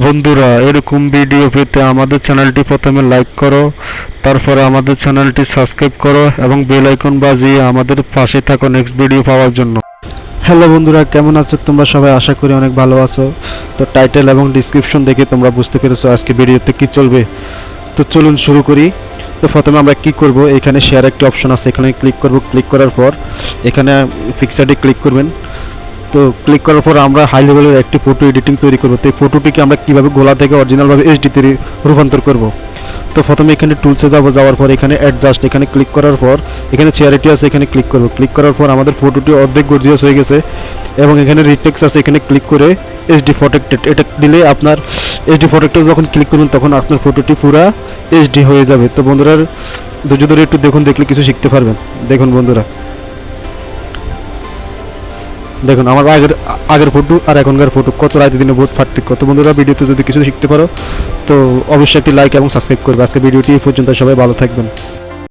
বন্ধুরা, এরকম ভিডিও পেতে আমাদের চ্যানেলটি প্রথমে লাইক করো, তারপরে আমাদের চ্যানেলটি সাবস্ক্রাইব করো এবং বেল আইকন বাজিয়ে আমাদের পাশে থাকো নেক্সট ভিডিও পাওয়ার জন্য। হ্যালো বন্ধুরা, কেমন আছো তোমরা সবাই? আশা করি অনেক ভালো আছো। তো টাইটেল এবং ডিসক্রিপশন দেখে তোমরা বুঝতে পেরেছো আজকে ভিডিওতে কি চলবে। তো চলুন শুরু করি। তো প্রথমে আমরা কি করব, এখানে শেয়ার একটি অপশন আছে, এখানে ক্লিক করব। ক্লিক করার পর এখানে পিকচারটি ক্লিক করবেন। তো ক্লিক করার পর আমরা হাই লেভেলের একটি ফটো এডিটিং তৈরি করব। তো এই ফটোটিকে আমরা কীভাবে গোলা থেকে অরিজিনালভাবে এইচডিতে রূপান্তর করব। তো প্রথমে এখানে টুলসে যাওয়ার পর এখানে অ্যাডজাস্ট, এখানে ক্লিক করার পর এখানে চেয়ারিটি আছে, এখানে ক্লিক করব। ক্লিক করার পর আমাদের ফটোটি অর্ধেক গর্জিয়াস হয়ে গেছে এবং এখানে রিটেক্স আছে, এখানে ক্লিক করে এইচডি প্রোটেক্টেড এটা দিলে আপনার এইচডি প্রোটেক্টেড যখন ক্লিক করবেন তখন আপনার ফটোটি পুরা এইচডি হয়ে যাবে। তো বন্ধুরা ধৈর্য ধরে একটু দেখুন, দেখলে কিছু শিখতে পারবেন। দেখুন বন্ধুরা, দেখুন আমার আগের ফটো আর এখনকার ফটো কত রাতে দিনে বহুত পার্থক্য। তো বন্ধুরা, ভিডিওতে যদি কিছু শিখতে পারো তো অবশ্যই একটি লাইক এবং সাবস্ক্রাইব করবে। আজকে ভিডিওটি এই পর্যন্ত, সবাই ভালো থাকবেন।